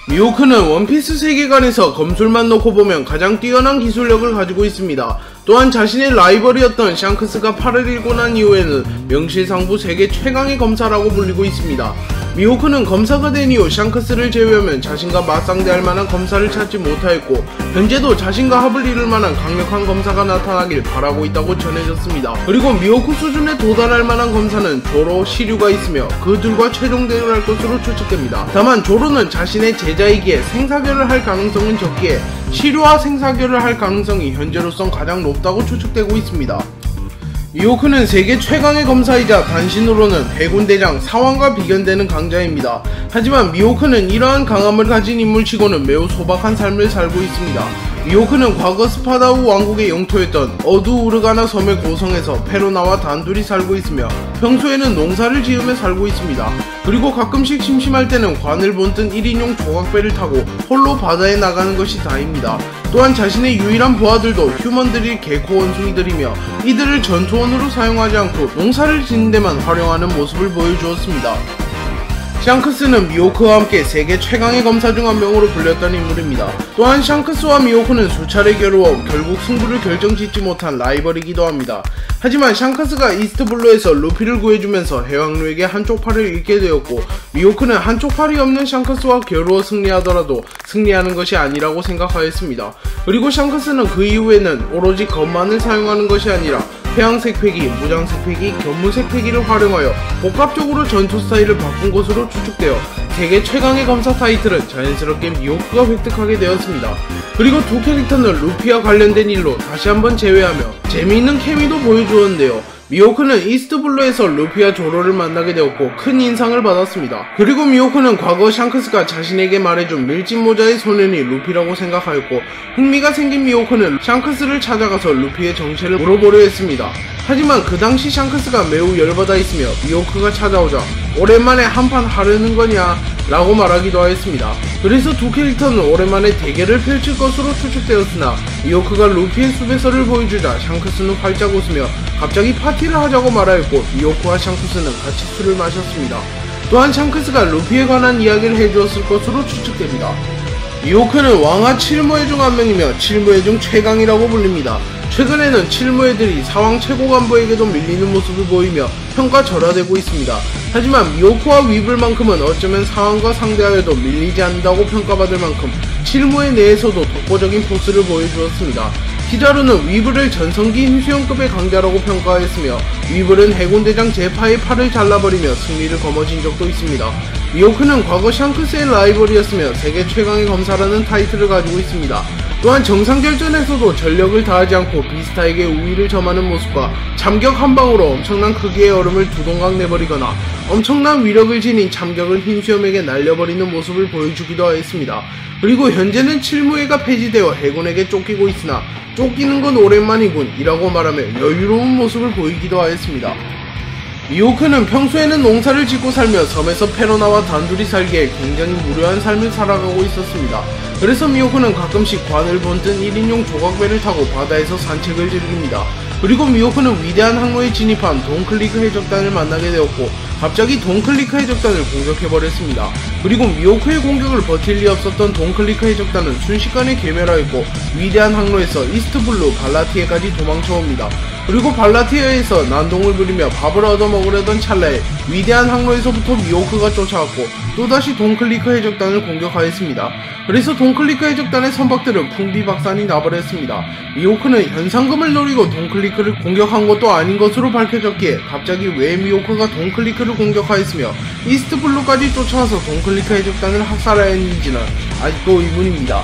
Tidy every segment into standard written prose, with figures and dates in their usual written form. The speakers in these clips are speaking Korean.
미호크는 원피스 세계관에서 검술만 놓고 보면 가장 뛰어난 기술력을 가지고 있습니다. 또한 자신의 라이벌이었던 샹크스가 팔을 잃고 난 이후에는 명실상부 세계 최강의 검사라고 불리고 있습니다. 미호크는 검사가 된 이후 샹크스를 제외하면 자신과 맞상대할 만한 검사를 찾지 못하였고 현재도 자신과 합을 이룰 만한 강력한 검사가 나타나길 바라고 있다고 전해졌습니다. 그리고 미호크 수준에 도달할 만한 검사는 조로, 시류가 있으며 그 둘과 최종 대결할 것으로 추측됩니다. 다만 조로는 자신의 제자이기에 생사결을 할 가능성은 적기에 시류와 생사결을 할 가능성이 현재로선 가장 높다고 추측되고 있습니다. 미호크는 세계 최강의 검사이자 단신으로는 해군대장 사왕과 비견되는 강자입니다. 하지만 미호크는 이러한 강함을 가진 인물치고는 매우 소박한 삶을 살고 있습니다. 미호크는 과거 스파다우 왕국의 영토였던 어두우르가나 섬의 고성에서 페로나와 단둘이 살고 있으며 평소에는 농사를 지으며 살고 있습니다. 그리고 가끔씩 심심할 때는 관을 본뜬 1인용 조각배를 타고 홀로 바다에 나가는 것이 다입니다. 또한 자신의 유일한 부하들도 휴먼들이 개코 원숭이들이며 이들을 전투원으로 사용하지 않고 농사를 짓는 데만 활용하는 모습을 보여주었습니다. 샹크스는 미호크와 함께 세계 최강의 검사 중 한 명으로 불렸던 인물입니다. 또한 샹크스와 미호크는 수차례 겨루어 결국 승부를 결정짓지 못한 라이벌이기도 합니다. 하지만 샹크스가 이스트블루에서 루피를 구해주면서 해왕루에게 한쪽 팔을 잃게 되었고 미호크는 한쪽 팔이 없는 샹크스와 겨루어 승리하더라도 승리하는 것이 아니라고 생각하였습니다. 그리고 샹크스는 그 이후에는 오로지 검만을 사용하는 것이 아니라 회양색 패기, 무장색 패기, 견무색 패기를 활용하여 복합적으로 전투 스타일을 바꾼 것으로 추측되어 세계 최강의 검사 타이틀은 자연스럽게 미호크가 획득하게 되었습니다. 그리고 두 캐릭터는 루피와 관련된 일로 다시 한번 제외하며 재미있는 케미도 보여주었는데요. 미호크는 이스트블루에서 루피와 조로를 만나게 되었고 큰 인상을 받았습니다. 그리고 미호크는 과거 샹크스가 자신에게 말해준 밀짚모자의 소년이 루피라고 생각하였고 흥미가 생긴 미호크는 샹크스를 찾아가서 루피의 정체를 물어보려 했습니다. 하지만 그 당시 샹크스가 매우 열받아 있으며 미호크가 찾아오자 오랜만에 한판 하려는 거냐 라고 말하기도 하였습니다. 그래서 두 캐릭터는 오랜만에 대결을 펼칠 것으로 추측되었으나 미호크가 루피의 수배서를 보여주자 샹크스는 활짝 웃으며 갑자기 파티를 하자고 말하였고 미호크와 샹크스는 같이 술을 마셨습니다. 또한 샹크스가 루피에 관한 이야기를 해주었을 것으로 추측됩니다. 미호크는 왕하 7무회 중 한 명이며 7무회 중 최강이라고 불립니다. 최근에는 7무회들이 사왕 최고 간부에게도 밀리는 모습을 보이며 평가절하되고 있습니다. 하지만 미호크와 위블만큼은 어쩌면 사왕과 상대하여도 밀리지 않는다고 평가받을 만큼 7무회 내에서도 독보적인 포스를 보여주었습니다. 기자로는 위블을 전성기 힘수형급의 강자라고 평가하였으며 위블은 해군대장 제파의 팔을 잘라버리며 승리를 거머쥔 적도 있습니다. 미호크는 과거 샹크스의 라이벌이었으며 세계 최강의 검사라는 타이틀을 가지고 있습니다. 또한 정상결전에서도 전력을 다하지 않고 비스타에게 우위를 점하는 모습과 참격 한 방으로 엄청난 크기의 얼음을 두 동강 내버리거나 엄청난 위력을 지닌 참격을 흰수염에게 날려버리는 모습을 보여주기도 하였습니다. 그리고 현재는 7무회가 폐지되어 해군에게 쫓기고 있으나 쫓기는 건 오랜만이군 이라고 말하며 여유로운 모습을 보이기도 하였습니다. 미호크는 평소에는 농사를 짓고 살며 섬에서 페로나와 단둘이 살기에 굉장히 무료한 삶을 살아가고 있었습니다. 그래서 미호크는 가끔씩 관을 본뜬 1인용 조각배를 타고 바다에서 산책을 즐깁니다. 그리고 미호크는 위대한 항로에 진입한 돈클리크 해적단을 만나게 되었고 갑자기 돈클리크 해적단을 공격해버렸습니다. 그리고 미호크의 공격을 버틸 리 없었던 돈클리크 해적단은 순식간에 괴멸하였고 위대한 항로에서 이스트블루 발라티에까지 도망쳐옵니다. 그리고 발라티에에서 난동을 부리며 밥을 얻어먹으려던 찰나에 위대한 항로에서부터 미호크가 쫓아왔고 또다시 돈클리크 해적단을 공격하였습니다. 그래서 돈클리크 해적단의 선박들은 풍비박산이 나버렸습니다. 미호크는 현상금을 노리고 돈클리크를 공격한 것도 아닌 것으로 밝혀졌기에 갑자기 왜 미호크가 돈클리크를 공격하였으며 이스트블루까지 쫓아와서 돈클리크 해적단을 학살하였는지는 아직도 의문입니다.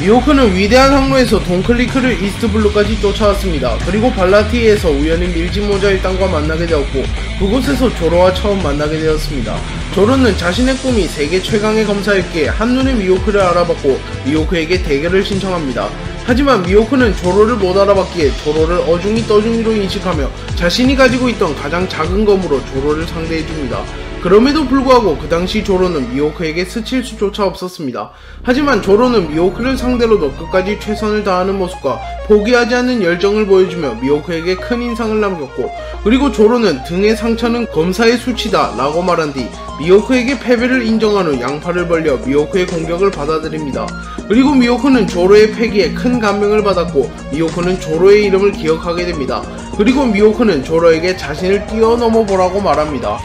미호크는 위대한 항로에서 돈클리크를 이스트블루까지 쫓아왔습니다. 그리고 발라티에서 우연히 밀짚모자 일당과 만나게 되었고 그곳에서 조로와 처음 만나게 되었습니다. 조로는 자신의 꿈이 세계 최강의 검사였기에 한눈에 미호크를 알아봤고 미호크에게 대결을 신청합니다. 하지만 미호크는 조로를 못 알아봤기에 조로를 어중이 떠중이로 인식하며 자신이 가지고 있던 가장 작은 검으로 조로를 상대해줍니다. 그럼에도 불구하고 그 당시 조로는 미호크에게 스칠 수조차 없었습니다. 하지만 조로는 미호크를 상대로도 끝까지 최선을 다하는 모습과 포기하지 않는 열정을 보여주며 미호크에게 큰 인상을 남겼고, 그리고 조로는 등의 상처는 검사의 수치다 라고 말한 뒤 미호크에게 패배를 인정한 후 양팔을 벌려 미호크의 공격을 받아들입니다. 그리고 미호크는 조로의 패기에 큰 감명을 받았고 미호크는 조로의 이름을 기억하게 됩니다. 그리고 미호크는 조로에게 자신을 뛰어넘어 보라고 말합니다.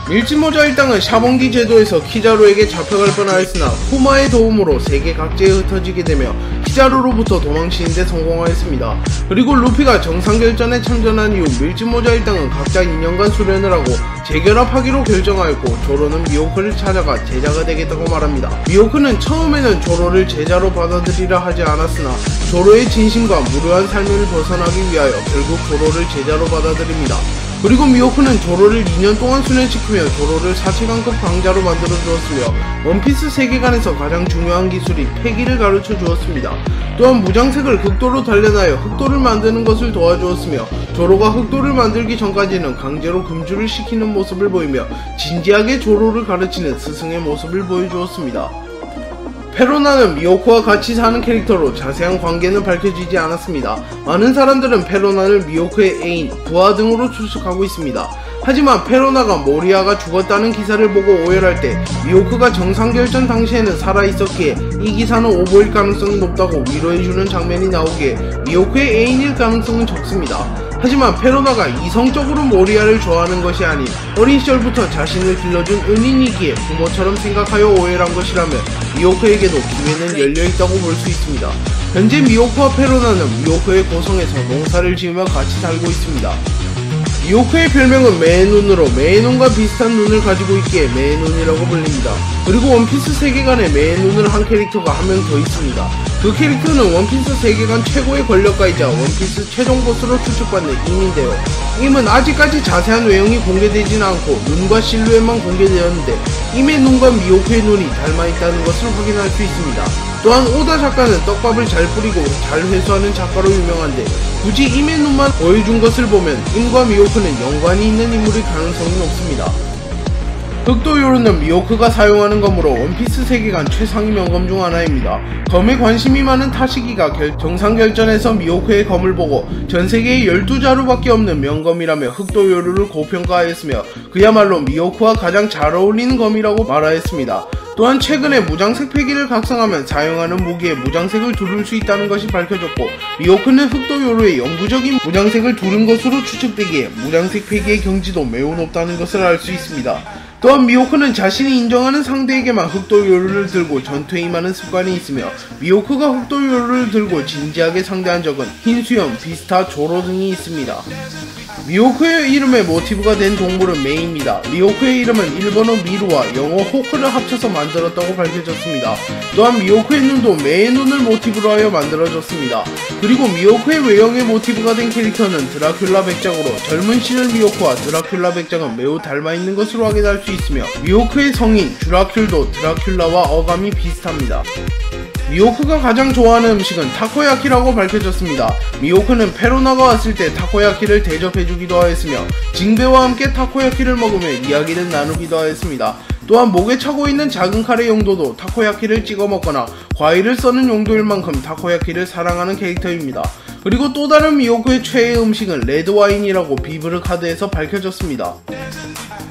밀짚모자 일당은 샤봉기 제도에서 키자루에게 잡혀갈 뻔하였으나 푸마의 도움으로 세계 각지에 흩어지게 되며 키자루로부터 도망치는데 성공하였습니다. 그리고 루피가 정상결전에 참전한 이후 밀짚모자 일당은 각자 2년간 수련을 하고 재결합하기로 결정하였고, 조로는 미호크를 찾아가 제자가 되겠다고 말합니다. 미호크는 처음에는 조로를 제자로 받아들이려 하지 않았으나 조로의 진심과 무료한 삶을 벗어나기 위하여 결국 조로를 제자로 받아들입니다. 그리고 미호크는 조로를 2년 동안 수련시키며 조로를 사치관급 강자로 만들어 주었으며 원피스 세계관에서 가장 중요한 기술이 패기를 가르쳐 주었습니다. 또한 무장색을 흑도로 단련하여 흑도를 만드는 것을 도와주었으며 조로가 흑도를 만들기 전까지는 강제로 금주를 시키는 모습을 보이며 진지하게 조로를 가르치는 스승의 모습을 보여주었습니다. 페로나는 미호크와 같이 사는 캐릭터로 자세한 관계는 밝혀지지 않았습니다. 많은 사람들은 페로나를 미호크의 애인, 부하 등으로 추측하고 있습니다. 하지만 페로나가 모리아가 죽었다는 기사를 보고 오열할 때 미호크가 정상결전 당시에는 살아있었기에 이 기사는 오보일 가능성이 높다고 위로해주는 장면이 나오기에 미호크의 애인일 가능성은 적습니다. 하지만 페로나가 이성적으로 모리아를 좋아하는 것이 아닌 어린 시절부터 자신을 길러준 은인이기에 부모처럼 생각하여 오해한 것이라면 미호크에게도 기회는 열려있다고 볼 수 있습니다. 현재 미호크와 페로나는 미호크의 고성에서 농사를 지으며 같이 살고 있습니다. 미호크의 별명은 매의 눈으로 매의 눈과 비슷한 눈을 가지고 있기에 매의 눈이라고 불립니다. 그리고 원피스 세계관에 매의 눈을 한 캐릭터가 한 명 더 있습니다. 그 캐릭터는 원피스 세계관 최고의 권력가이자 원피스 최종 보스로 추측받는 임인데요. 임은 아직까지 자세한 외형이 공개되진 않고 눈과 실루엣만 공개되었는데 임의 눈과 미호크의 눈이 닮아있다는 것을 확인할 수 있습니다. 또한 오다 작가는 떡밥을 잘 뿌리고 잘 회수하는 작가로 유명한데 굳이 임의 눈만 보여준 것을 보면 임과 미호크는 연관이 있는 인물일 가능성이 높습니다. 흑도 요루는 미호크가 사용하는 검으로 원피스 세계관 최상위 명검 중 하나입니다. 검에 관심이 많은 타시기가 정상결전에서 미호크의 검을 보고 전세계에 12자루밖에 없는 명검이라며 흑도 요루를 고평가하였으며 그야말로 미호크와 가장 잘 어울리는 검이라고 말하였습니다. 또한 최근에 무장색 패기를 각성하면 사용하는 무기에 무장색을 두를 수 있다는 것이 밝혀졌고 미호크는 흑도 요루의 영구적인 무장색을 두른 것으로 추측되기에 무장색 패기의 경지도 매우 높다는 것을 알 수 있습니다. 또한 미호크는 자신이 인정하는 상대에게만 흑도 요루를 들고 전투에 임하는 습관이 있으며 미호크가 흑도 요루를 들고 진지하게 상대한 적은 흰수염, 비스타, 조로 등이 있습니다. 미호크의 이름의 모티브가 된 동물은 메이입니다. 미호크의 이름은 일본어 미루와 영어 호크를 합쳐서 만들었다고 밝혀졌습니다. 또한 미호크의 눈도 메의 눈을 모티브로 하여 만들어졌습니다. 그리고 미호크의 외형의 모티브가 된 캐릭터는 드라큘라 백작으로 젊은 시절 미호크와 드라큘라 백작은 매우 닮아있는 것으로 확인할 수 있으며 미호크의 성인 쥬라큘도 드라큘라와 어감이 비슷합니다. 미호크가 가장 좋아하는 음식은 타코야키라고 밝혀졌습니다. 미호크는 페로나가 왔을 때 타코야키를 대접해주기도 하였으며 징베와 함께 타코야키를 먹으며 이야기를 나누기도 하였습니다. 또한 목에 차고 있는 작은 칼의 용도도 타코야키를 찍어 먹거나 과일을 써는 용도일 만큼 타코야키를 사랑하는 캐릭터입니다. 그리고 또 다른 미호크의 최애 음식은 레드와인이라고 비브르 카드에서 밝혀졌습니다.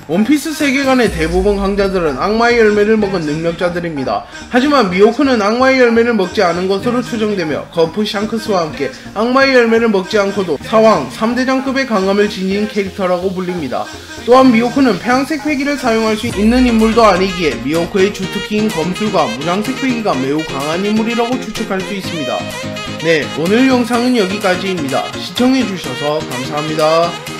원피스 세계관의 대부분 강자들은 악마의 열매를 먹은 능력자들입니다. 하지만 미호크는 악마의 열매를 먹지 않은 것으로 추정되며 거프 샹크스와 함께 악마의 열매를 먹지 않고도 사왕 3대장급의 강함을 지닌 캐릭터라고 불립니다. 또한 미호크는 폐양색 패기를 사용할 수 있는 인물도 아니기에 미호크의 주특기인 검술과 무장색 패기가 매우 강한 인물이라고 추측할 수 있습니다. 네, 오늘 영상은 여기까지입니다. 시청해주셔서 감사합니다.